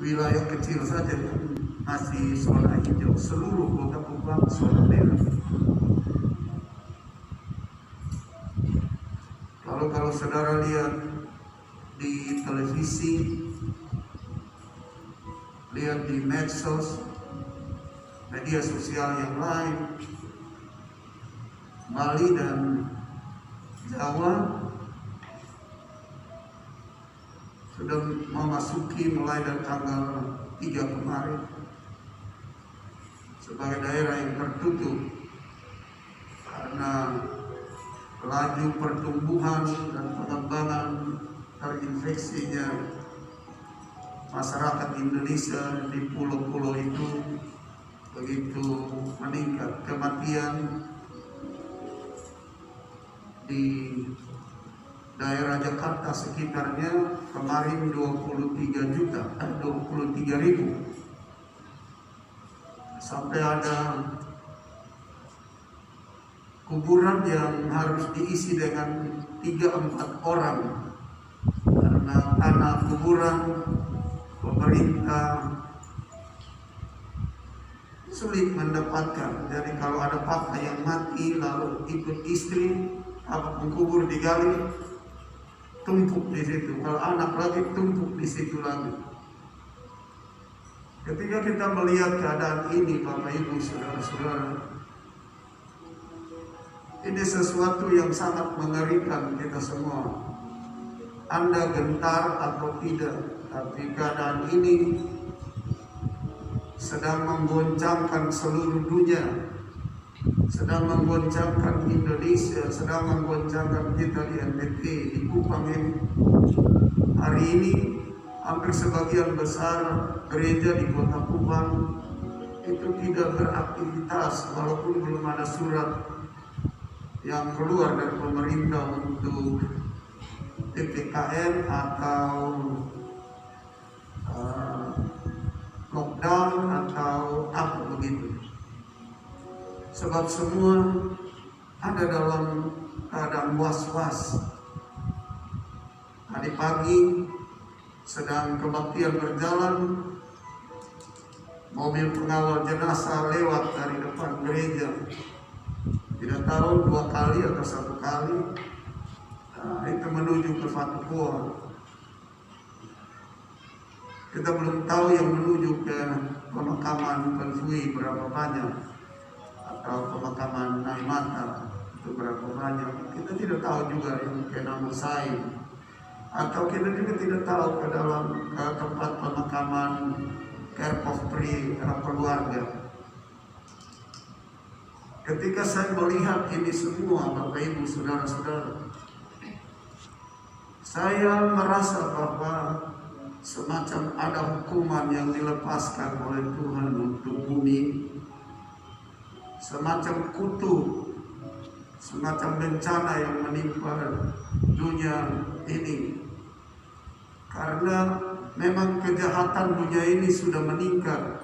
wilayah kecil saja yang masih zona hijau, seluruh Kota Kupang zona merah. Lalu kalau saudara lihat di televisi, lihat di medsos, media sosial yang lain, Bali dan Jawa sudah memasuki mulai dari tanggal 3 kemarin sebagai daerah yang tertutup karena laju pertumbuhan dan pengembangan terinfeksinya masyarakat Indonesia di pulau-pulau itu begitu meningkat. Kematian di daerah Jakarta sekitarnya kemarin 23.000 sampai ada kuburan yang harus diisi dengan 3-4 orang karena tanah kuburan pemerintah sulit mendapatkan. Jadi kalau ada papa yang mati lalu ikut istri, apa kubur digali, tumpuk di situ. Kalau anak lagi tumpuk di situ lagi. Ketika kita melihat keadaan ini, Bapak Ibu, saudara-saudara, ini sesuatu yang sangat mengerikan kita semua. Anda gentar atau tidak, tapi keadaan ini sedang menggoncangkan seluruh dunia, sedang menggoncangkan Indonesia, sedang menggoncangkan kita di NTT, di Kupang ini. Hari ini hampir sebagian besar gereja di Kota Kupang itu tidak beraktivitas walaupun belum ada surat yang keluar dari pemerintah untuk PPKM atau lockdown atau apa begitu. Sebab semua ada dalam keadaan was-was. Tadi pagi sedang kebaktian berjalan, mobil pengawal jenazah lewat dari depan gereja. Tidak tahu 2 kali atau 1 kali. Itu menuju ke Fatwa. Kita belum tahu yang menuju ke pemakaman Pensui berapa banyak, atau pemakaman Naimata itu berapa banyak. Kita tidak tahu juga yang ke Namusai, atau kita juga tidak tahu ke dalam tempat pemakaman Kerpofri keluarga. Ketika saya melihat ini semua, Bapak Ibu, saudara-saudara, saya merasa bahwa semacam ada hukuman yang dilepaskan oleh Tuhan untuk bumi, semacam kutuk, semacam bencana yang menimpa dunia ini. Karena memang kejahatan dunia ini sudah meningkat.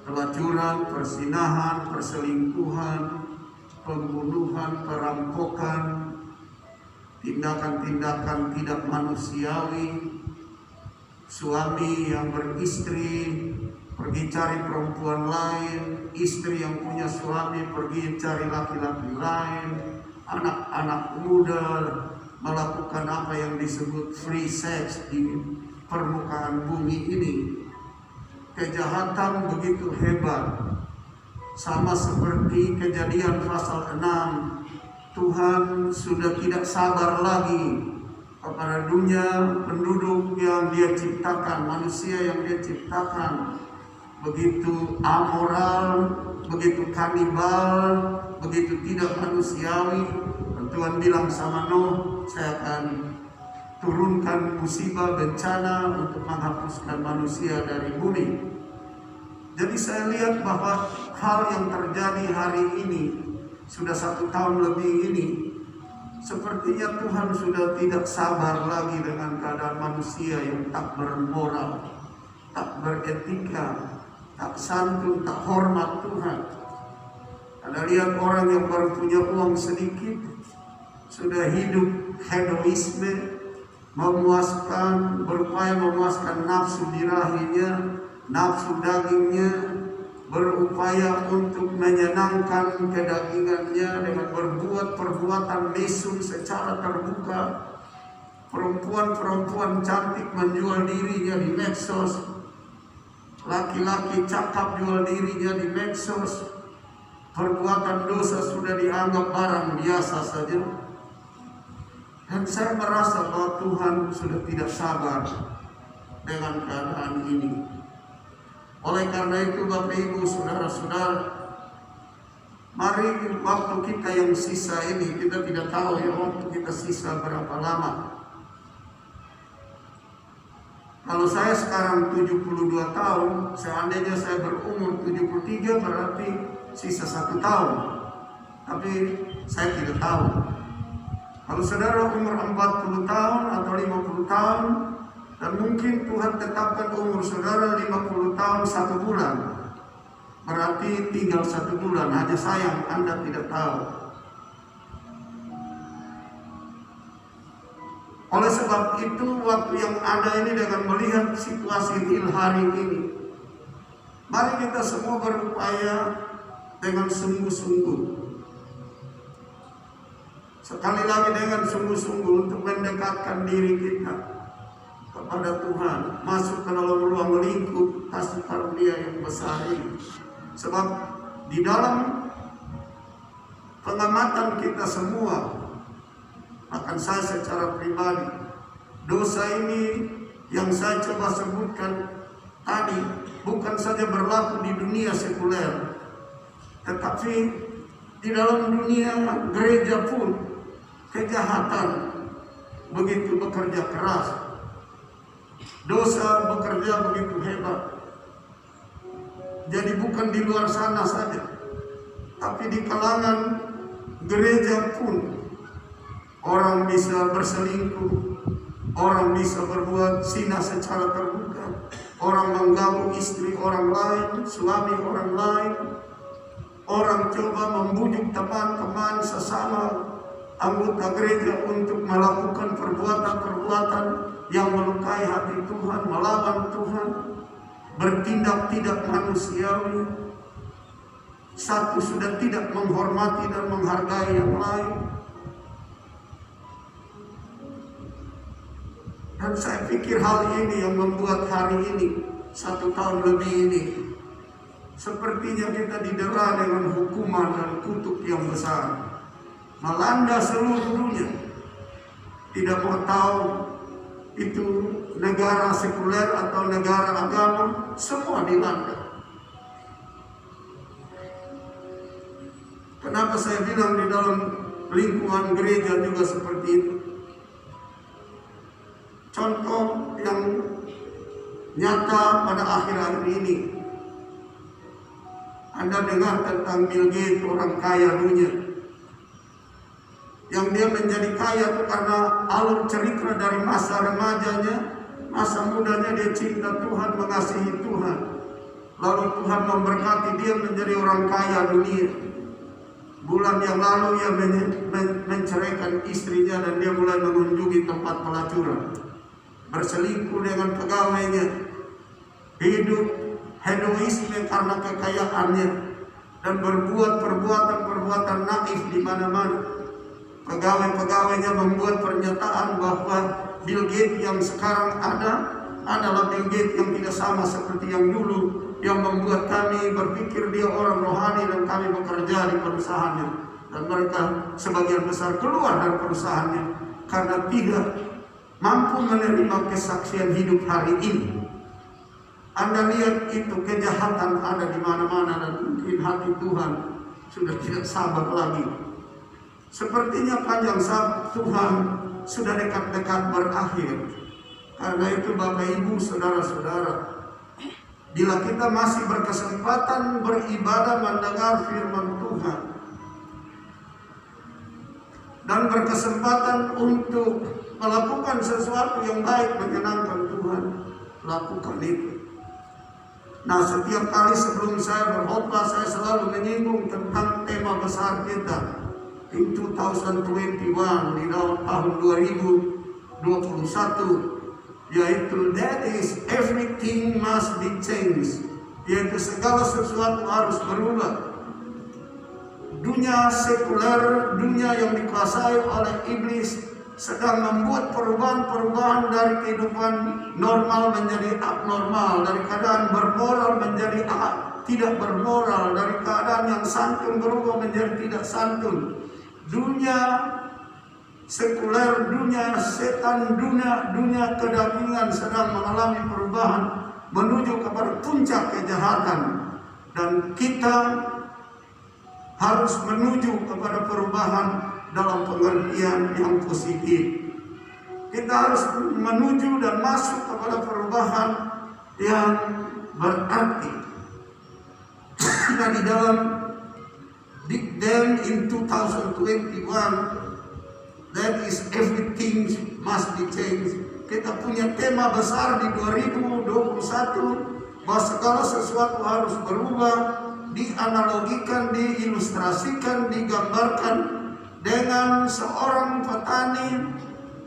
Pelacuran, persinahan, perselingkuhan, pembunuhan, perampokan, tindakan-tindakan tidak manusiawi, suami yang beristri pergi cari perempuan lain, istri yang punya suami pergi cari laki-laki lain, anak-anak muda melakukan apa yang disebut free sex di permukaan bumi ini. Kejahatan begitu hebat, sama seperti Kejadian pasal 6. Tuhan sudah tidak sabar lagi kepada dunia penduduk yang Dia ciptakan, manusia yang Dia ciptakan. Begitu amoral, begitu kanibal, begitu tidak manusiawi. Tuhan bilang sama Nuh, saya akan turunkan musibah bencana untuk menghapuskan manusia dari bumi. Jadi saya lihat bahwa hal yang terjadi hari ini, sudah 1 tahun lebih ini, sepertinya Tuhan sudah tidak sabar lagi dengan keadaan manusia yang tak bermoral, tak beretika, tak santun, tak hormat Tuhan. Anda lihat orang yang baru punya uang sedikit, sudah hidup hedonisme, berupaya memuaskan nafsu birahinya, nafsu dagingnya, berupaya untuk menyenangkan kedagingannya dengan berbuat perbuatan mesum secara terbuka. Perempuan-perempuan cantik menjual dirinya di medsos, laki-laki cakap jual dirinya di medsos. Perbuatan dosa sudah dianggap barang biasa saja. Dan saya merasa bahwa Tuhan sudah tidak sabar dengan keadaan ini. Oleh karena itu Bapak Ibu Saudara-saudara, mari waktu kita yang sisa ini, kita tidak tahu ya waktu kita sisa berapa lama. Kalau saya sekarang 72 tahun, seandainya saya berumur 73 berarti sisa 1 tahun. Tapi saya tidak tahu. Kalau saudara umur 40 tahun atau 50 tahun, dan mungkin Tuhan tetapkan umur saudara 50 tahun 1 bulan, berarti tinggal 1 bulan. Hanya sayang Anda tidak tahu. Oleh sebab itu, waktu yang ada ini dengan melihat situasi real hari ini, mari kita semua berupaya dengan sungguh-sungguh. Sekali lagi dengan sungguh-sungguh untuk mendekatkan diri kita kepada Tuhan, masuk ke dalam ruang lingkup kasih karunia yang besar ini. Sebab di dalam pengamatan kita semua, akan saya secara pribadi, dosa ini yang saya coba sebutkan tadi bukan saja berlaku di dunia sekuler, tetapi di dalam dunia gereja pun kejahatan begitu bekerja keras, dosa bekerja begitu hebat. Jadi bukan di luar sana saja, tapi di kalangan gereja pun orang bisa berselingkuh, orang bisa berbuat zina secara terbuka, orang mengganggu istri orang lain, suami orang lain, orang coba membujuk teman-teman sesama anggota gereja untuk melakukan perbuatan-perbuatan yang melukai hati Tuhan, melawan Tuhan, bertindak tidak manusiawi. Satu sudah tidak menghormati dan menghargai yang lain. Dan saya pikir hal ini yang membuat hari ini, 1 tahun lebih ini, sepertinya kita didera dengan hukuman dan kutuk yang besar, melanda seluruh dunia. Tidak mau tahu itu negara sekuler atau negara agama, semua dilanda. Kenapa saya bilang di dalam lingkungan gereja juga seperti itu? Contoh yang nyata pada akhir-akhir ini, Anda dengar tentang Bill Gates, orang kaya dunia, yang dia menjadi kaya itu karena alur cerita dari masa remajanya, masa mudanya dia cinta Tuhan, mengasihi Tuhan. Lalu Tuhan memberkati dia menjadi orang kaya dunia. Bulan yang lalu ia menceraikan istrinya dan dia mulai mengunjungi tempat pelacuran, berselingkuh dengan pegawainya, hidup hedoisme karena kekayaannya, dan berbuat perbuatan-perbuatan naif di mana-mana. Pegawai-pegawainya membuat pernyataan bahwa Bill Gates yang sekarang ada adalah Bill Gates yang tidak sama seperti yang dulu, yang membuat kami berpikir dia orang rohani dan kami bekerja di perusahaannya. Dan mereka sebagian besar keluar dari perusahaannya karena tidak mampu menerima kesaksian hidup hari ini. Anda lihat itu kejahatan ada di mana-mana, dan mungkin hati Tuhan sudah tidak sabar lagi. Sepertinya panjang sahabat Tuhan sudah dekat-dekat berakhir. Karena itu Bapak Ibu Saudara-saudara, bila kita masih berkesempatan beribadah mendengar firman Tuhan dan berkesempatan untuk melakukan sesuatu yang baik menyenangkan Tuhan, lakukan itu. Nah, setiap kali sebelum saya berkhotbah, saya selalu menyinggung tentang tema besar kita in 2021, di tahun 2021 21, yaitu that is everything must be changed, yaitu segala sesuatu harus berubah. Dunia sekuler, dunia yang dikuasai oleh iblis, sedang membuat perubahan-perubahan dari kehidupan normal menjadi abnormal, dari keadaan bermoral menjadi tidak bermoral, dari keadaan yang santun berubah menjadi tidak santun. Dunia sekuler, dunia setan, dunia kedagingan sedang mengalami perubahan menuju kepada puncak kejahatan, dan kita harus menuju kepada perubahan dalam pengertian yang positif. Kita harus menuju dan masuk kepada perubahan yang berarti. Nah, di dalam Big Bang in 2021, that is everything must be changed. Kita punya tema besar di 2021 bahwa segala sesuatu harus berubah, dianalogikan, diilustrasikan, digambarkan dengan seorang petani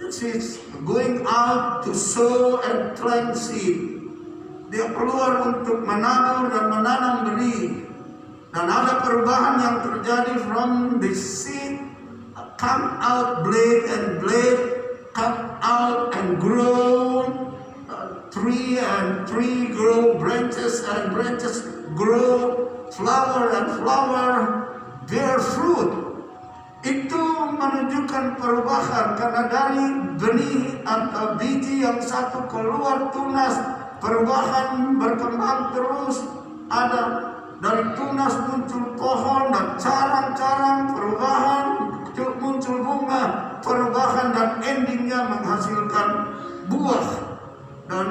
that is going out to sow and plant seed. Dia keluar untuk menabur dan menanam benih, dan ada perubahan yang terjadi from the seed come out blade, and blade come out and grow tree, and tree grow branches, and branches grow flower, and flower bear fruit. Itu menunjukkan perubahan, karena dari benih atau biji yang satu keluar tunas, perubahan berkembang terus. Ada dari tunas muncul pohon dan carang-carang, perubahan muncul bunga, perubahan, dan endingnya menghasilkan buah. Dan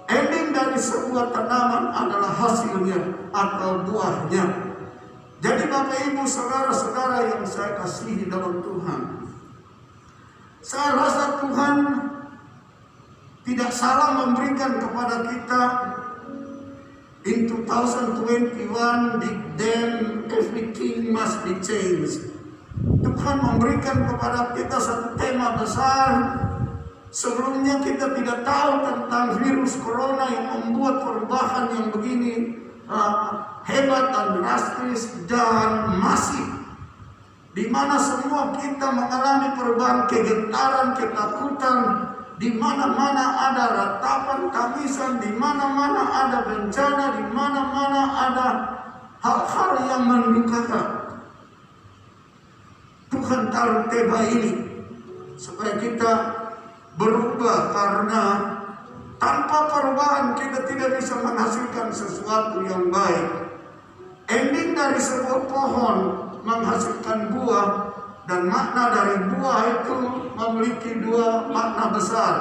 ending dari sebuah tanaman adalah hasilnya atau buahnya. Jadi Bapak Ibu saudara-saudara yang saya kasihi dalam Tuhan, saya rasa Tuhan tidak salah memberikan kepada kita in 2021 Big Bang everything must be changed. Tuhan memberikan kepada kita satu tema besar. Sebelumnya kita tidak tahu tentang virus corona yang membuat perubahan yang begini hebat dan drastis dan masif, di mana semua kita mengalami perubahan, kegetaran, ketakutan, di mana-mana ada ratapan tangisan, di mana-mana ada bencana, di mana-mana ada hal-hal yang mendukakan. Tuhan taruh tema ini supaya kita berubah, karena tanpa perubahan kita tidak bisa menghasilkan sesuatu yang baik. Ending dari sebuah pohon menghasilkan buah, dan makna dari buah itu memiliki dua makna besar.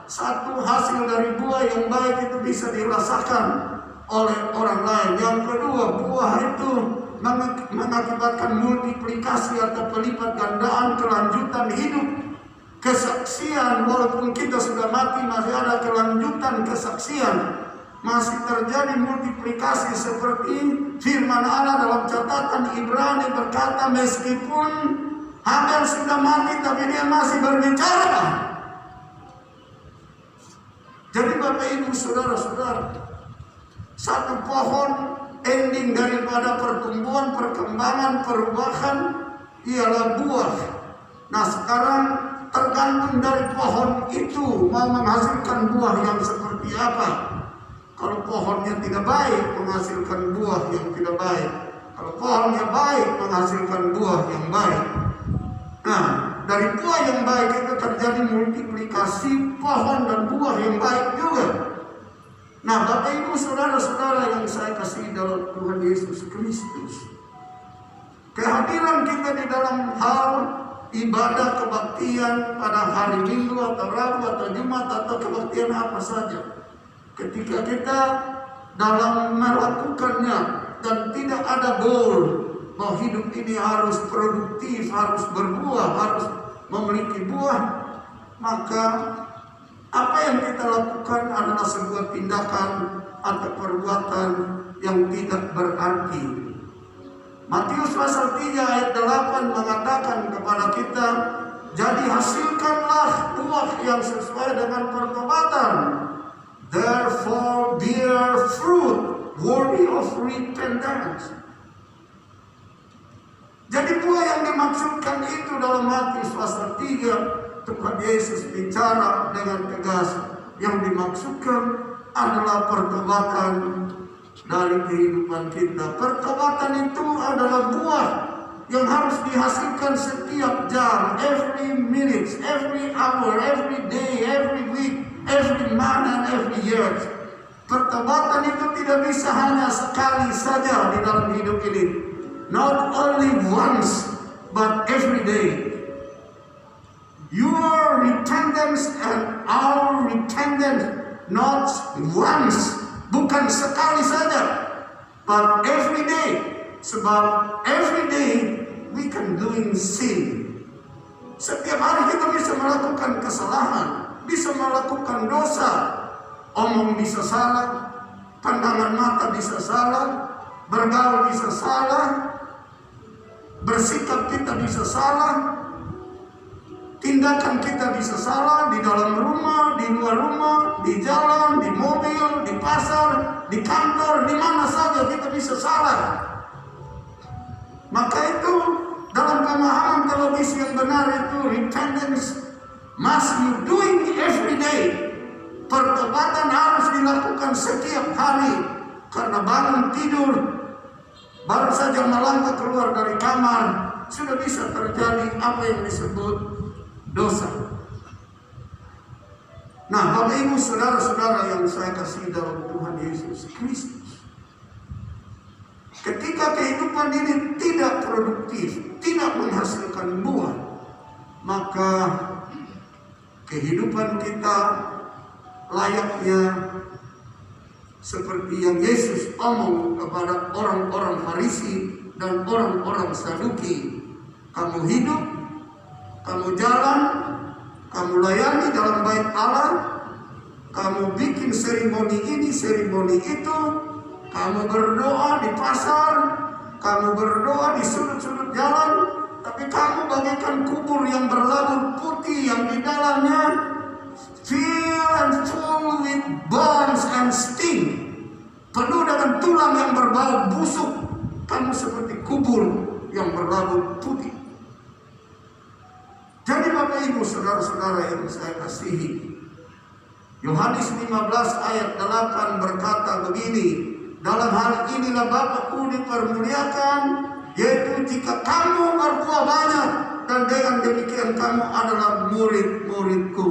Satu, hasil dari buah yang baik itu bisa dirasakan oleh orang lain. Yang kedua, buah itu mengakibatkan multiplikasi atau pelipat gandaan kelanjutan hidup. Kesaksian, walaupun kita sudah mati masih ada kelanjutan kesaksian, masih terjadi multiplikasi seperti firman Allah dalam catatan Ibrani berkata, meskipun Habel sudah mati tapi dia masih berbicara. Jadi Bapak Ibu saudara-saudara, satu pohon ending daripada pertumbuhan, perkembangan, perubahan ialah buah. Nah sekarang tergantung dari pohon itu mau menghasilkan buah yang seperti apa. Kalau pohonnya tidak baik, menghasilkan buah yang tidak baik. Kalau pohonnya baik, menghasilkan buah yang baik. Nah, dari buah yang baik itu terjadi multiplikasi pohon dan buah yang baik juga. Nah, Bapak Ibu saudara-saudara yang saya kasih dalam Tuhan Yesus Kristus, kehadiran kita di dalam hal ibadah kebaktian pada hari Minggu atau Rabu atau Jumat atau kebaktian apa saja, ketika kita dalam melakukannya dan tidak ada goal bahwa hidup ini harus produktif, harus berbuah, harus memiliki buah, maka apa yang kita lakukan adalah sebuah tindakan atau perbuatan yang tidak berarti. Matius pasal 3 ayat 8 mengatakan kepada kita, jadi hasilkanlah buah yang sesuai dengan pertobatan. Therefore bear fruit worthy of repentance. Jadi buah yang dimaksudkan itu dalam Matius pasal 3, Tuhan Yesus bicara dengan tegas. Yang dimaksudkan adalah pertobatan dari kehidupan kita. Pertobatan itu adalah buah yang harus dihasilkan setiap jam, every minute, every hour, every day, every week, every month and every year. Pertobatan itu tidak bisa hanya sekali saja di dalam hidup ini. Not only once, but every day. Your repentance and our repentance, not once, bukan sekali saja, but every day. Sebab every day we can doing sin. Setiap hari kita bisa melakukan kesalahan, bisa melakukan dosa. Omong bisa salah, pandangan mata bisa salah, bergaul bisa salah, bersikap kita bisa salah, tindakan kita bisa salah di dalam rumah, di luar rumah, di jalan, di mobil, di pasar, di kantor, di mana saja kita bisa salah. Maka itu dalam pemahaman teologis yang benar itu repentance must you doing every day. Pertobatan harus dilakukan setiap hari, karena bangun tidur baru saja melangkah keluar dari kamar sudah bisa terjadi apa yang disebut dosa. Nah, Bapak Ibu saudara-saudara yang saya kasih dalam Tuhan Yesus Kristus, ketika kehidupan ini tidak produktif, tidak menghasilkan buah, maka kehidupan kita layaknya seperti yang Yesus omong kepada orang-orang Farisi dan orang-orang Saduki. Kamu hidup, kamu jalan, kamu layani dalam bait Allah, kamu bikin seremoni ini, seremoni itu, kamu berdoa di pasar, kamu berdoa di sudut-sudut jalan, tapi kamu bagaikan kubur yang berlabur putih yang di dalamnya fill and full with bones and sting, penuh dengan tulang yang berbau busuk. Kamu seperti kubur yang berlabur putih. Jadi Bapak Ibu saudara-saudara yang saya kasihi, Yohanes 15 ayat 8 berkata begini, dalam hal inilah Bapa-Ku dipermuliakan, yaitu jika kamu berbuah banyak, dan dengan demikian kamu adalah murid-murid-Ku.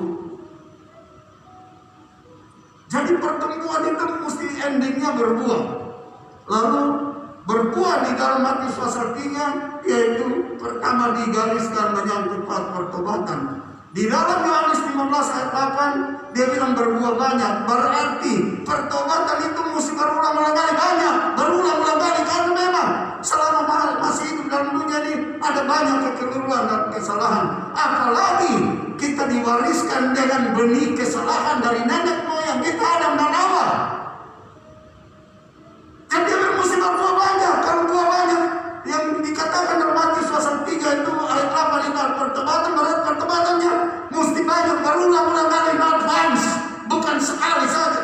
Jadi pertemuan itu mesti endingnya berbuah. Lalu berbuah di dalam Matius pasal 3, yaitu pertama digariskan menyangkut pertobatan. Di dalam Yohanes 15 ayat 8 dia bilang berbuah banyak. Berarti pertobatan itu mesti berulang-ulang kali banyak, berulang-ulang kali, karena memang selama masih hidup dalam dunia ini ada banyak kekeliruan dan kesalahan. Apalagi kita diwariskan dengan benih kesalahan dari nenek moyang kita Adam dan Hawa. Jadi mesti berbuah banyak. Kalau buah banyak yang dikatakan dalam Matius pasal 3 itu ayat 8 itu pertobatan, berarti pertobatannya mesti banyak, berulang-ulang kali, not once, bukan sekali saja.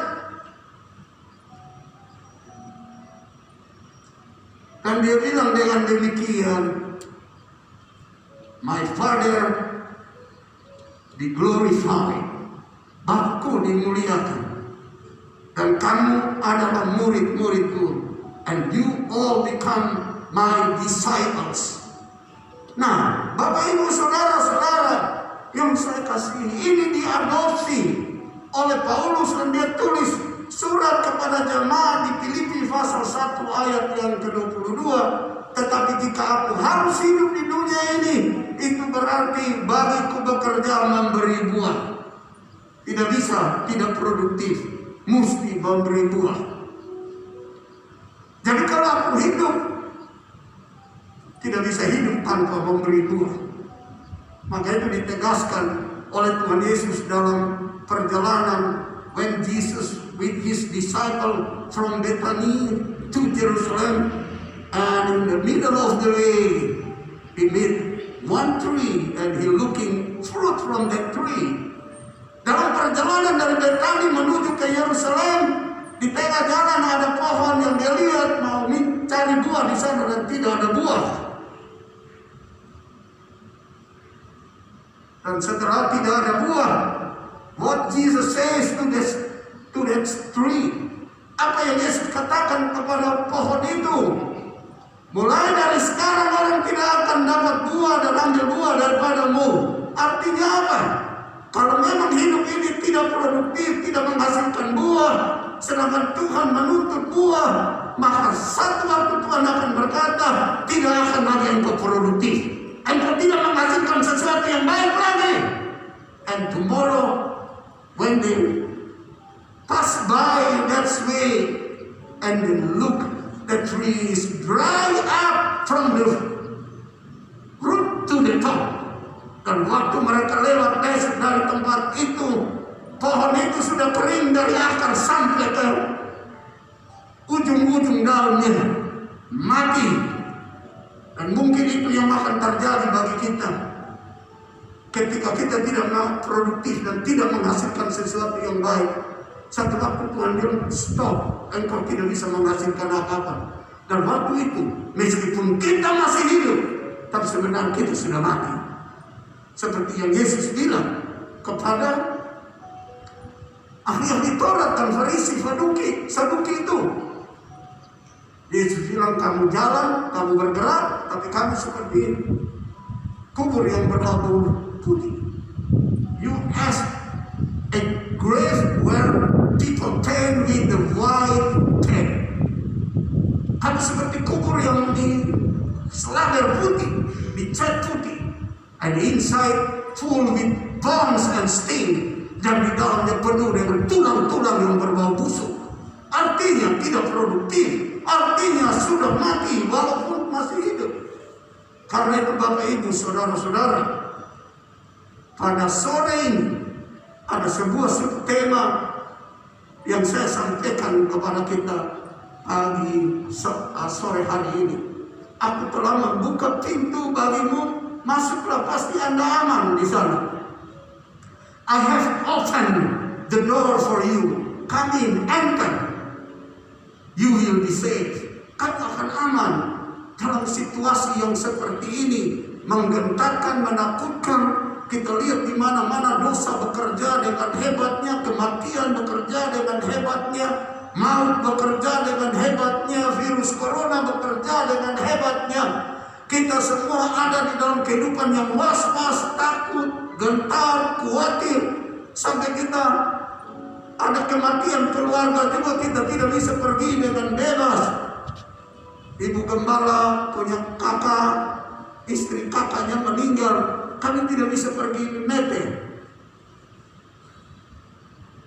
Dan dia bilang dengan demikian, my Father be glorified, Bapakku dimuliakan, dan kamu adalah murid-muridku, and you all become my disciples. Nah, Bapak Ibu saudara-saudara yang saya kasihi, ini diadopsi oleh Paulus dan dia tulis surat kepada jemaat di Filipi pasal 1 ayat yang ke-22. Tetapi jika aku harus hidup di dunia ini, itu berarti bagiku bekerja memberi buah. Tidak bisa, tidak produktif, mesti memberi buah. Jadi kalau aku hidup, tidak bisa hidup tanpa memberi buah. Maka itu ditegaskan oleh Tuhan Yesus dalam perjalanan when Jesus with his disciple from Bethany to Jerusalem, and in the middle of the way he met one tree and he looking fruit from that tree, sekali menuju ke Yerusalem. Di tengah jalan ada pohon yang dia lihat, mau mencari buah di sana dan tidak ada buah. Dan setelah tidak ada buah, what Jesus says to that tree, apa yang Yesus katakan kepada pohon itu? Mulai dari sekarang orang tidak akan dapat buah dan ambil buah daripadamu. Artinya apa? Kalau memang hidup ini tidak produktif, tidak menghasilkan buah, sedangkan Tuhan menuntut buah, maka satu waktu Tuhan akan berkata, tidak akan lagi engkau produktif, engkau tidak menghasilkan sesuatu yang baik lagi. And tomorrow when they pass by that way and then look, the tree is dry up from the root to the top. Dan waktu mereka lewat besok dari tempat itu, pohon itu sudah kering dari akar sampai ke ujung-ujung daunnya, mati. Dan mungkin itu yang akan terjadi bagi kita ketika kita tidak produktif dan tidak menghasilkan sesuatu yang baik. Satu waktu Tuhan bilang, stop, engkau tidak bisa menghasilkan apa-apa. Dan waktu itu, meskipun kita masih hidup, tapi sebenarnya kita sudah mati. Seperti yang Yesus bilang kepada ahli-ahli Taurat dan Farisi, Saduki itu. Yesus bilang, kamu jalan, kamu bergerak, tapi kamu seperti kubur yang berlabu putih. You ask a grave where people paint with the white paint. Kamu seperti kubur yang diselader putih, dicat putih, and inside full with bones and sting, dan di dalamnya penuh dengan tulang-tulang yang berbau busuk. Artinya tidak produktif, artinya sudah mati walaupun masih hidup. Karena itu Bapak Ibu, saudara-saudara, pada sore ini ada sebuah subtema yang saya sampaikan kepada kita pagi sore hari ini. Aku telah membuka pintu bagimu, masuklah, pasti Anda aman di sana. I have opened the door for you. Come in, enter. You will be safe. Kamu akan aman dalam situasi yang seperti ini, menggentarkan, menakutkan. Kita lihat di mana-mana dosa bekerja dengan hebatnya, kematian bekerja dengan hebatnya, maut bekerja dengan hebatnya, virus corona bekerja dengan hebatnya. Kita semua ada di dalam kehidupan yang was-was, takut, gentar, khawatir, sampai kita ada kematian keluarga juga kita tidak bisa pergi dengan bebas. Ibu gembala punya kakak, istri kakaknya meninggal, kami tidak bisa pergi mete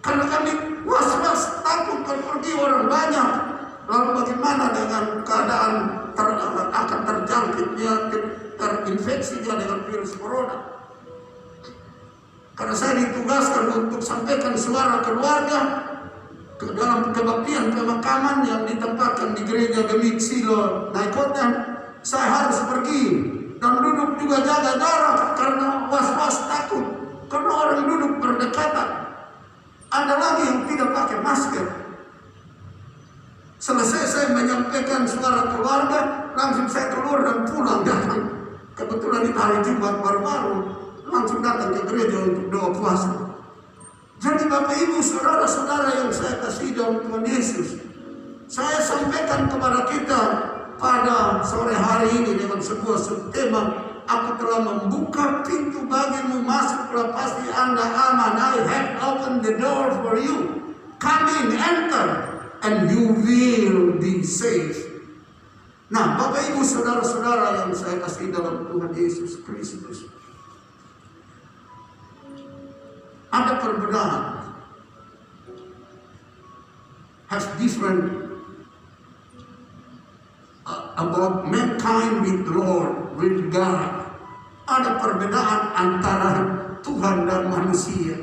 karena kami was-was, takut kalau pergi orang banyak. Lalu bagaimana dengan keadaan akan terjangkitnya, terinfeksinya dengan virus corona? Karena saya ditugaskan untuk sampaikan suara keluarga ke dalam kebaktian pemakaman yang ditempatkan di gereja Gemit Silo Naikotan, saya harus pergi dan duduk juga jaga jarak karena was-was, takut karena orang duduk berdekatan. Ada lagi yang tidak pakai masker. Selesai saya menyampaikan suara keluarga, langsung saya keluar dan pulang datang. Kebetulan di hari Jumat baru-baru langsung datang ke gereja untuk doa puasa. Jadi Bapak Ibu, saudara-saudara yang saya kasih dalam Tuhan Yesus, saya sampaikan kepada kita pada sore hari ini dengan sebuah subtema, aku telah membuka pintu bagimu, masuklah, pasti Anda aman. I have opened the door for you. Come in, enter, and you will be safe. Nah, Bapak Ibu, saudara-saudara yang saya kasih dalam Tuhan Yesus Kristus, ada perbedaan, has different about mankind with Lord, with God. Ada perbedaan antara Tuhan dan manusia.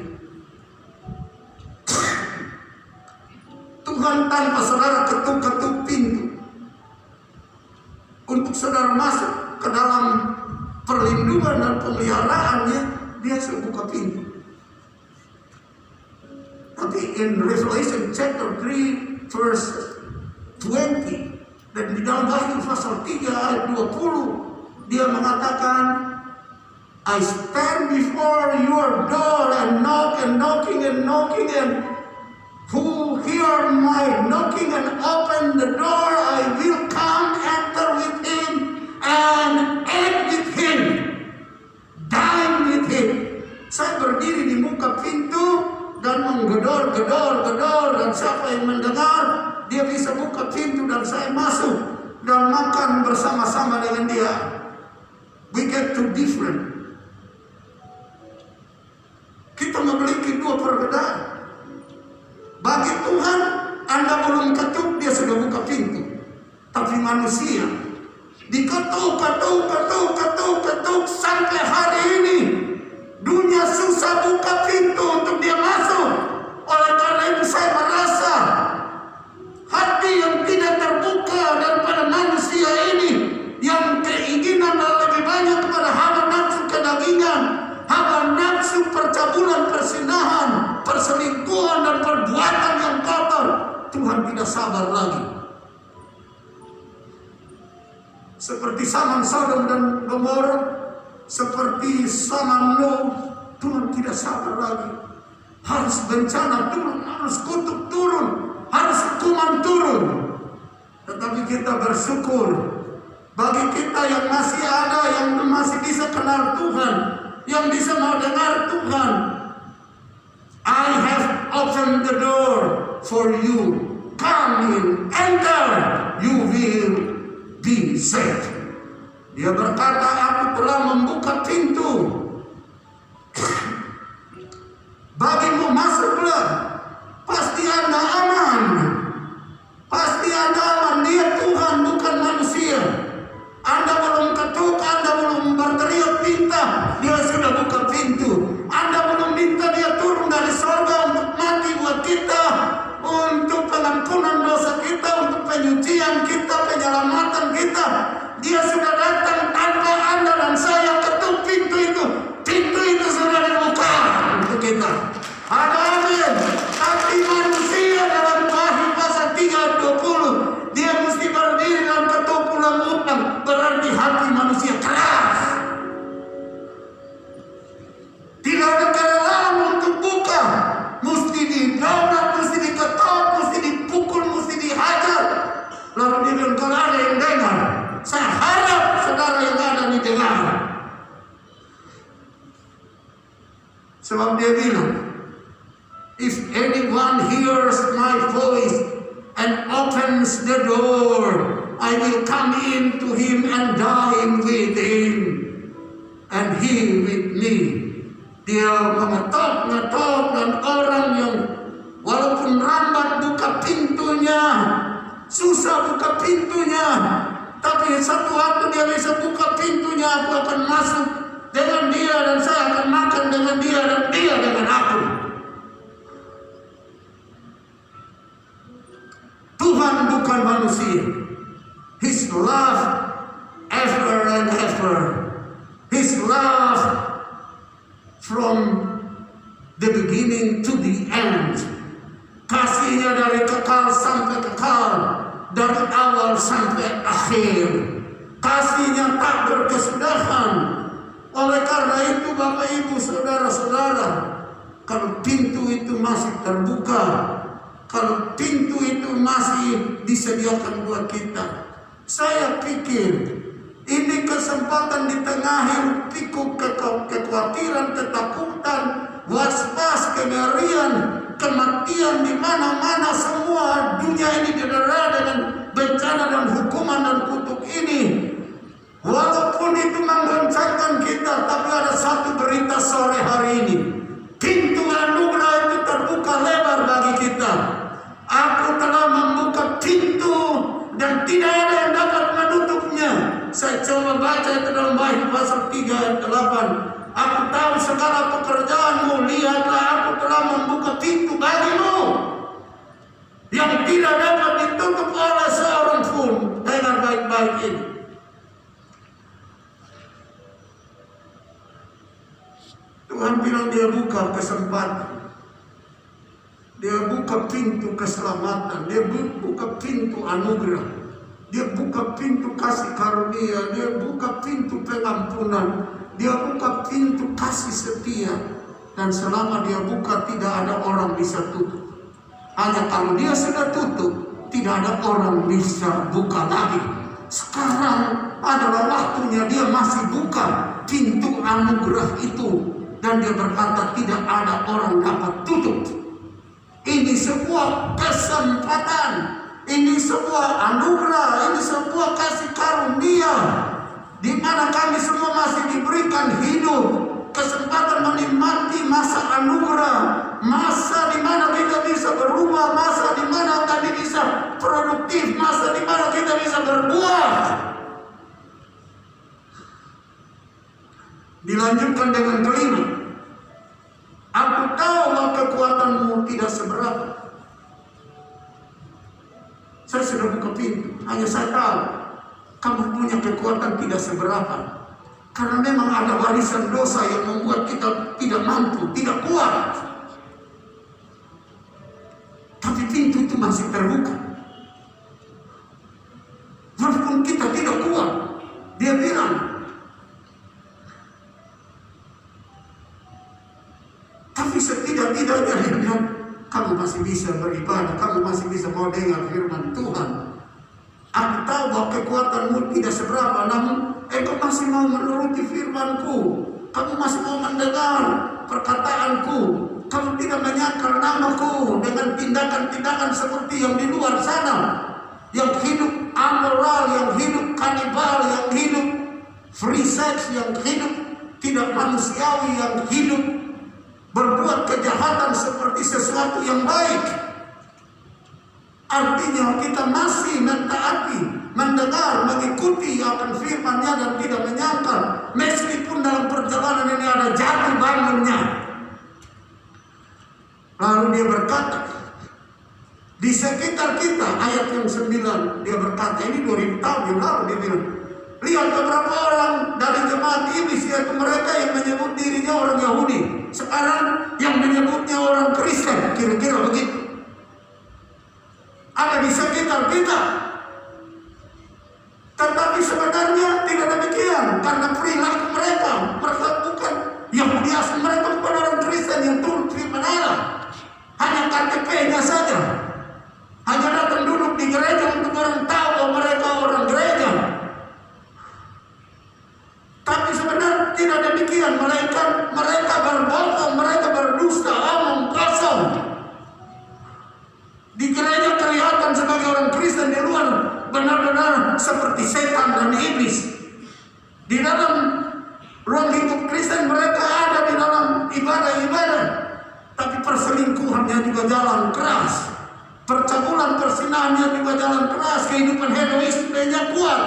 Tuhan tanpa saudara ketuk-ketuk pintu untuk saudara masuk ke dalam perlindungan dan pemeliharaannya, dia sudah buka pintu. Tapi in Revelation chapter 3 verse 20, dan di dalam Wahyu pasal 3 ayat 20, dia mengatakan, I stand before your door and knock and knocking and knocking, and who hear my knocking and open the door, I will come, enter with him, and eat with him, dine with him. Saya berdiri di muka pintu dan menggedor, dan siapa yang mendengar, dia bisa buka pintu dan saya masuk dan makan bersama-sama dengan dia. We get two different. Kita memiliki dua perbedaan. Bagi Tuhan, Anda belum ketuk, dia sudah buka pintu. Tapi manusia diketuk sampai hari ini. Dunia susah buka pintu untuk dia masuk. Oleh karena itu saya merasa hati yang tidak terbuka daripada manusia ini, yang keinginan lebih banyak kepada hawa nafsu kedagingan, hawa nafsu percabulan, persinahan, perselingkuhan, dan perbuatan yang kotor. Tuhan tidak sabar lagi. Seperti zaman Sodom dan Gomora, seperti zaman Nuh, Tuhan tidak sabar lagi. Harus bencana turun, harus kutuk turun, harus hukuman turun. Tetapi kita bersyukur bagi kita yang masih ada, yang masih bisa kenal Tuhan, yang bisa mau dengar Tuhan. I have opened the door for you. Come in, enter, you will be saved. Dia berkata, aku telah membuka pintu bagimu, masuklah. Pasti Anda aman. Pasti Anda aman. Dia Tuhan, bukan manusia. Anda belum ketuk, Anda belum berteriak minta, dia sudah buka pintu. Anda belum minta dia turun dari sorga untuk mati buat kita, untuk pengampunan dosa kita, untuk penyucian kita, penyelamatan kita. Dia sudah datang tanpa Anda dan saya ketuk pintu itu. Pintu itu sudah dibuka untuk kita. Ada amin. Hati manusia dalam Wahyu pasal 3:20, dia mesti berdiri dan ketuk ulang-ulang. Berarti hati manusia keras. Tidak ada kerelaan untuk buka. Mesti didobrak, mesti diketok, mesti dipukul, mesti dihajar. Lalu dia bilang, kalau ada yang dengar, saya harap saudara yang ada di dengar. Sebab dia bilang, if anyone hears my voice and opens the door, I will come in to him and dine with him, and he with me. Dia mengetok-ngetok, dan orang yang walaupun lambat buka pintunya, susah buka pintunya, tapi satu waktu dia bisa buka pintunya, aku akan masuk dengan dia, dan saya akan makan dengan dia, dan dia dengan aku. Tuhan bukan manusia. His love ever and ever. His love from the beginning to the end. Kasihnya dari kekal sampai kekal, dari awal sampai akhir. Kasihnya tak berkesudahan. Oleh karena itu Bapak Ibu Saudara-saudara, kalau pintu itu masih terbuka, kalau pintu itu masih disediakan buat kita, saya pikir ini kesempatan di tengah hiruk-pikuk kekhawatiran, ketakutan, was-was, kengerian, kematian di mana-mana, semua dunia ini didera dengan bencana dan hukuman dan kutuk ini. Walaupun itu menggoncangkan kita, tapi ada satu berita sore hari ini. Pintu anugerah itu terbuka lebar bagi kita. Aku telah membuka pintu dan tidak ada yang dapat menutupnya. Saya coba baca itu dalam Wahyu pasal 3 ayat 8. Aku tahu segala pekerjaanmu, lihatlah aku telah membuka pintu bagimu yang tidak dapat ditutup oleh seorang pun. Dengar baik-baik ini. Tuhan bilang dia buka kesempatan. Dia buka pintu keselamatan, dia buka pintu anugerah, dia buka pintu kasih karunia, dia buka pintu pengampunan, dia buka pintu kasih setia. Dan selama dia buka, tidak ada orang bisa tutup. Hanya kalau dia sudah tutup, tidak ada orang bisa buka lagi. Sekarang adalah waktunya dia masih buka pintu anugerah itu. Dan dia berkata tidak ada orang dapat tutup. Ini sebuah kesempatan, ini sebuah anugerah, ini sebuah kasih karunia, di mana kami semua masih diberikan hidup, kesempatan menikmati masa anugerah, masa di mana kita bisa berubah, masa di mana kami bisa produktif, masa di mana kita bisa berbuah. Dilanjutkan dengan kelima. Aku tahu bahwa kekuatanmu tidak seberapa. Saya sudah buka pintu, hanya saya tahu kamu punya kekuatan tidak seberapa. Karena memang ada warisan dosa yang membuat kita tidak mampu, tidak kuat. Tapi pintu itu masih terbuka. Walaupun kita tidak kuat, dia bilang, tapi setidak-tidaknya dia bilang, kamu masih bisa beribadah, kamu masih bisa mau dengar firman Tuhan. Aku tahu bahwa kekuatanmu tidak seberapa, namun engkau masih mau menuruti firman-Ku. Kamu masih mau mendengar perkataanku. Kamu tidak menyangkal namaku dengan tindakan-tindakan seperti yang di luar sana, yang hidup amoral, yang hidup kanibal, yang hidup free sex, yang hidup tidak manusiawi, yang hidup berbuat kejahatan seperti sesuatu yang baik. Artinya kita masih mentaati, mendengar, mengikuti akan firman-Nya dan tidak menyangkal. Meskipun dalam perjalanan ini ada jatuh bangunnya. Lalu dia berkata, di sekitar kita, ayat yang 9, dia berkata, ini 2000 tahun yang lalu dia bilang, lihat beberapa orang dari jemaat iblis, yaitu mereka yang menyebut dirinya orang Yahudi, sekarang yang menyebutnya orang Kristen, kira-kira begitu. Ada di sekitar kita. Tetapi sebenarnya tidak demikian, karena perilaku mereka bukan Yahudi asli, mereka bukan orang Kristen yang turut firman Allah. Hanya KTP-nya saja. Hanya datang duduk di gereja untuk orang tahu bahwa mereka orang gereja. Tapi sebenarnya tidak demikian. Mereka berbohong, mereka berdusta, omong kosong. Di gereja kelihatan sebagai orang Kristen, di luar benar-benar seperti setan dan iblis. Di dalam ruang lingkup Kristen mereka ada di dalam ibadah-ibadah, tapi perselingkuhannya juga jalan keras, percabulan persinahannya juga jalan keras, kehidupan hedonismenya kuat,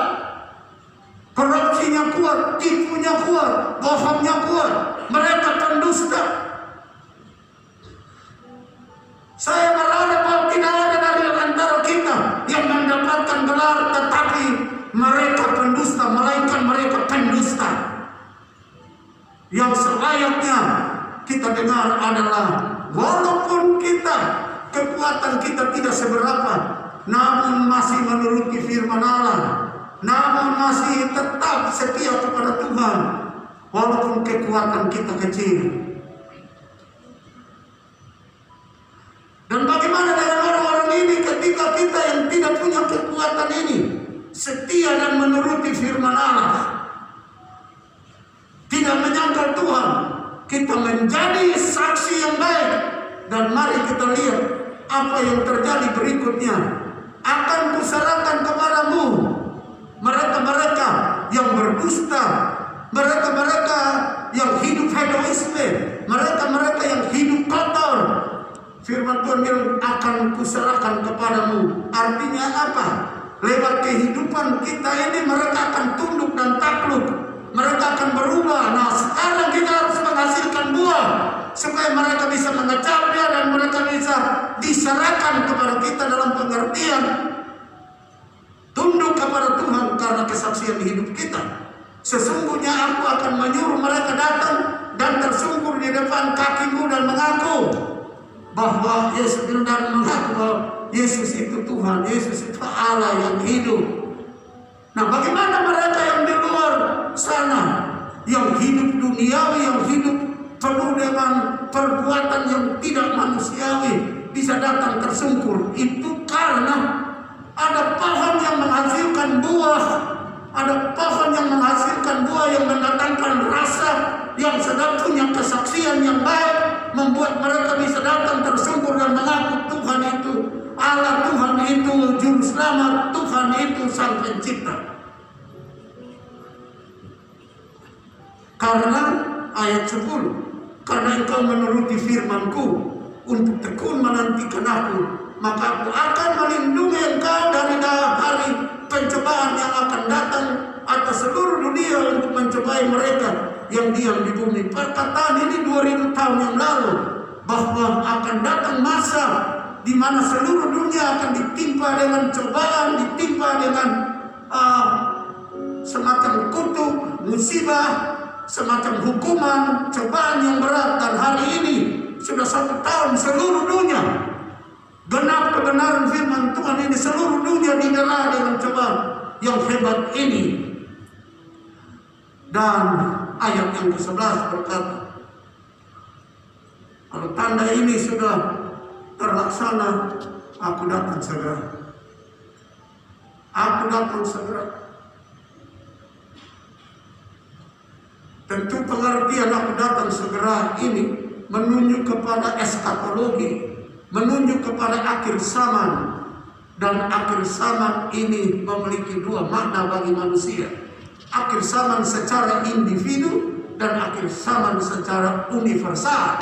korupsinya kuat, tipunya kuat, bohongnya kuat, mereka pendusta. Saya berharap bahwa tidak ada dari antara kita yang mendapatkan gelar, tetapi mereka pendusta, melainkan mereka pendusta. Yang selayaknya kita dengar adalah, walaupun kekuatan kita tidak seberapa, namun masih menuruti firman Allah, namun masih tetap setia kepada Tuhan, walaupun kekuatan kita kecil. Dan bagaimana dengan orang-orang ini ketika kita yang tidak punya kekuatan ini setia dan menuruti firman Allah, tidak menyangkal Tuhan, kita menjadi saksi yang baik. Dan mari kita lihat apa yang terjadi berikutnya. Akan kuserahkan kepadamu mereka-mereka yang berdusta, mereka-mereka yang hidup hedonisme, mereka-mereka yang hidup kotor. Firman Tuhan bilang akan kuserahkan kepadamu. Artinya apa? Lewat kehidupan kita ini mereka akan tunduk dan takluk. Mereka akan berubah. Nah, sekarang kita harus menghasilkan buah supaya mereka bisa mengecapnya dan mereka bisa diserahkan kepada kita dalam pengertian tunduk kepada Tuhan karena kesaksian hidup kita. Sesungguhnya aku akan menyuruh mereka datang dan tersungkur di depan kakimu dan mengaku. bahwa Yesus dan mengaku bahwa Yesus itu Tuhan, Yesus itu Allah yang hidup. Nah, bagaimana mereka yang di luar sana, yang hidup duniawi, yang hidup penuh dengan perbuatan yang tidak manusiawi, bisa datang tersungkur? Itu karena ada pohon yang menghasilkan buah, ada pohon yang menghasilkan buah yang mendatangkan rasa, yang sedang punya kesaksian yang baik, membuat mereka bisa datang tersungkur dan mengaku Tuhan itu Allah, Tuhan itu Juru Selamat, Tuhan itu Sang Pencipta. Karena ayat 10, karena engkau menuruti firman-Ku untuk tekun menantikan Aku, maka Aku akan melindungi engkau dari hari pencobaan yang akan datang atas seluruh dunia untuk mencobai mereka yang diam di bumi. Perkataan ini 2000 tahun yang lalu, bahwa akan datang masa di mana seluruh dunia akan ditimpa dengan cobaan, ditimpa dengan semacam kutuk, musibah, semacam hukuman, cobaan yang berat. Dan hari ini sudah 1 tahun seluruh dunia genap kebenaran firman Tuhan ini, seluruh dunia didera dengan cobaan yang hebat ini. Dan ayat yang ke-11 berkata, kalau tanda ini sudah terlaksana, Aku datang segera. Aku datang segera. Tentu pengertian Aku datang segera ini menunjuk kepada eskatologi, menunjuk kepada akhir zaman. Dan akhir zaman ini memiliki 2 makna bagi manusia. Akhir zaman secara individu dan akhir zaman secara universal.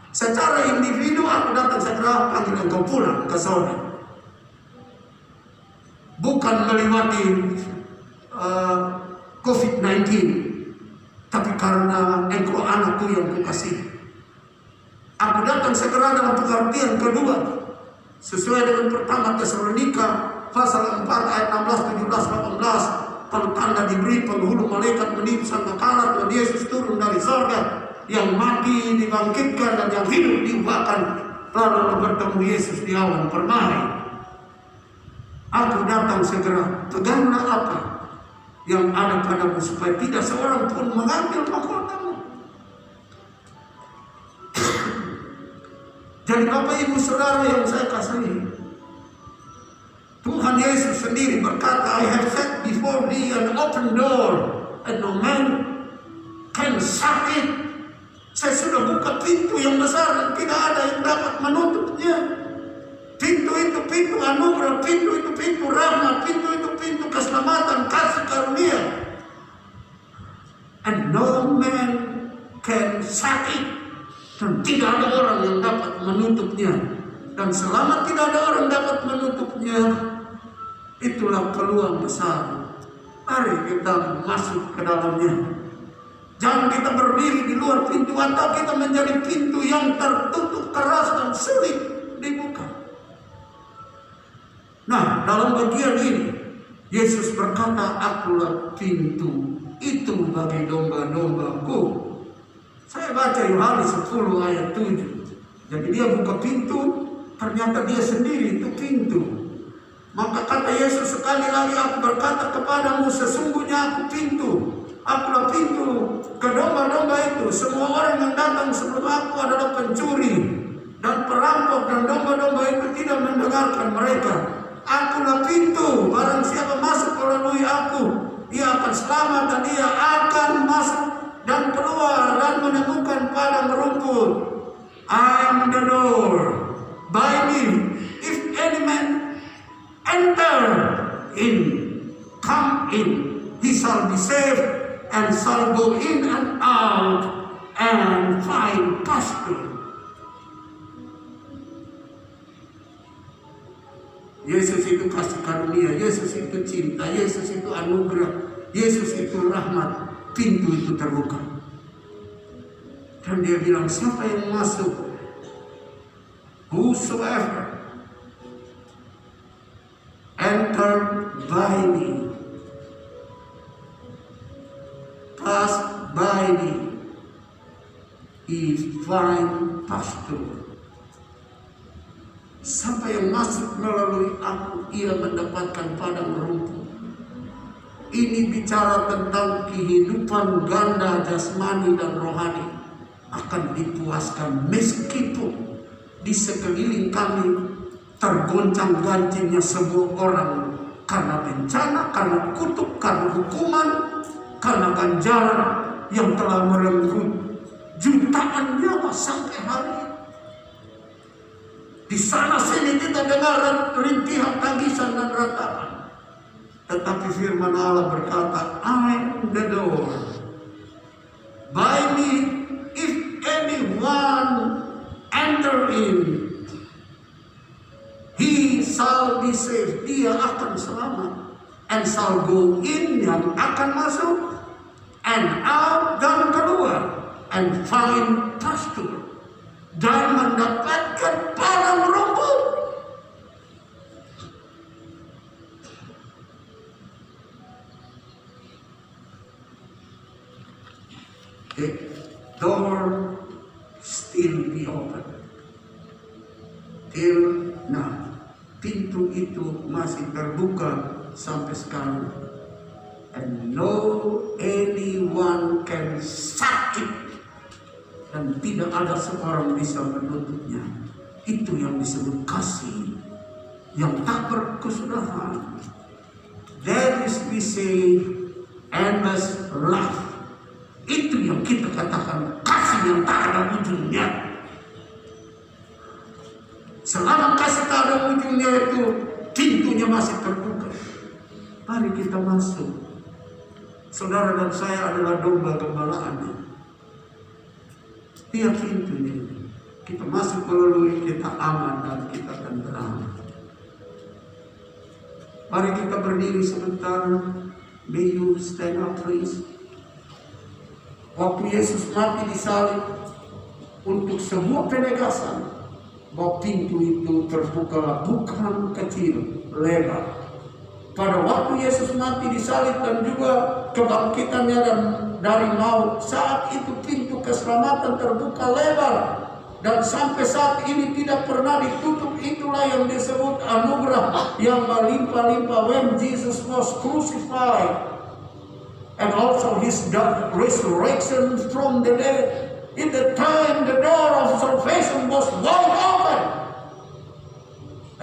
Secara individu, Aku datang segera, panggil engkau pulang ke sorga. Bukan melewati COVID-19, tapi karena engkau anakku yang kukasihi. Aku datang segera dalam pengertian kedua, sesuai dengan pertama Tesalonika pasal 4 ayat 16, 17, 18. Kalau tanda diberi, penghulu malaikat meniup sangkakala Tuhan Yesus turun dari sorga, yang mati dibangkitkan dan yang hidup diubahkan, lalu bertemu Yesus di awan permai. Aku datang segera. Peganglah apa yang ada padamu, supaya tidak seorang pun mengambil mahkotamu. Jadi Bapak Ibu Saudara yang saya kasihi, Tuhan Yesus sendiri berkata, I have set before thee an open door, and no man can shut it. Saya sudah buka pintu yang besar dan tidak ada yang dapat menutupnya. Pintu itu pintu anugerah, pintu itu pintu rahmat, pintu itu pintu keselamatan, kasih karunia. And no man can shut it. Dan tidak ada orang yang dapat menutupnya. Dan selama tidak ada orang dapat menutupnya, itulah peluang besar. Mari kita masuk ke dalamnya. Jangan kita berdiri di luar pintu, atau kita menjadi pintu yang tertutup keras dan sulit dibuka. Nah, dalam bagian ini Yesus berkata, Akulah pintu itu bagi domba-dombaku. Saya baca Yohanes 10 ayat 7. Jadi dia buka pintu, ternyata dia sendiri itu pintu. Maka kata Yesus sekali lagi, Aku berkata kepadamu, sesungguhnya Aku pintu. Akulah pintu ke domba-domba itu. Semua orang yang datang sebelum Aku adalah pencuri dan perampok, dan domba-domba itu tidak mendengarkan mereka. Akulah pintu. Barang siapa masuk melalui Aku, ia akan selamat, dan ia akan masuk dan keluar dan menemukan padang rumput. I am the door. By me, if any man enter in, come in, he shall be saved, and shall go in and out and find pasture. Yesus itu kasih karunia, Yesus itu cinta, Yesus itu anugerah, Yesus itu rahmat. Pintu itu terbuka. Dan dia bilang, siapa yang masuk? Whosoever enter by me, pass by me, he find pasture. Siapa yang masuk melalui aku, ia mendapatkan padang rumput. Ini bicara tentang kehidupan ganda jasmani dan rohani akan dipuaskan meskipun di sekeliling kami tergoncang-gancingnya sebuah orang karena bencana, karena kutuk, karena hukuman, karena ganjaran yang telah merenggut jutaan nyawa sampai hari ini. Di sana sini kita dengar rintihan, tangisan dan ratapan. Tetapi firman Allah berkata, I am the door. By me, if anyone enter in, he shall be saved. Dia akan selamat. And shall go in, yang akan masuk. And out, dan keluar. And find pasture. Dan mendapatkan padang rumput. The door still be open till now. Pintu itu masih terbuka sampai sekarang. And no anyone can shut it. Dan tidak ada seorang bisa menutupnya. Itu yang disebut kasih yang tak berkesudahan. That is we say endless love. Itu yang kita katakan kasih yang tak ada ujungnya. Selama kasih tak ada ujungnya itu, pintunya masih terbuka. Mari kita masuk. Saudara dan saya adalah domba gembalaannya. Tiap pintunya kita masuk melalui, kita aman dan kita tenteram. Mari kita berdiri sebentar. May you stand up please. Waktu Yesus mati di salib untuk sebuah penegasan bahwa pintu itu terbuka, bukan kecil, lebar. Pada waktu Yesus mati di salib dan juga kebangkitannya dan dari maut, saat itu pintu keselamatan terbuka lebar dan sampai saat ini tidak pernah ditutup. Itulah yang disebut anugerah yang melimpah-limpah. When Jesus was crucified and also his resurrection from the dead, in the time the door of salvation was wide open,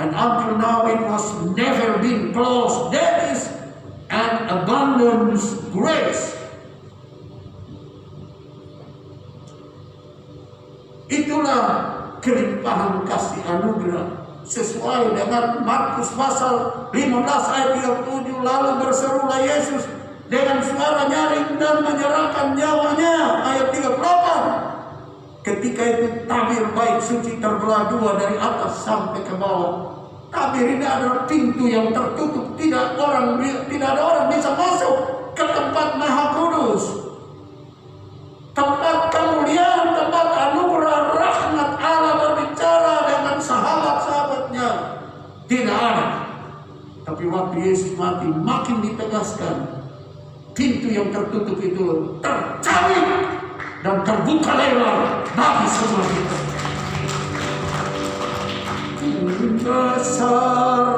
and until now it was never been closed. That is an abundance grace. Itulah kelimpahan kasih anugerah sesuai dengan Markus pasal 15 ayat 37. Lalu berserulah Yesus dengan suara nyaring dan menyerahkan nyawanya. Ayat 38. Ketika itu tabir bait suci terbelah dua dari atas sampai ke bawah. Tabir ini adalah pintu yang tertutup. Tidak ada orang bisa masuk ke tempat Maha Kudus. Tempat kemuliaan, tempat anugerah rahmat Allah berbicara dengan sahabat-sahabatnya. Tidak ada. Tapi waktu Yesus mati makin ditegaskan. Pintu yang tertutup itu tercabik dan terbuka lebar bagi semua kita. Besar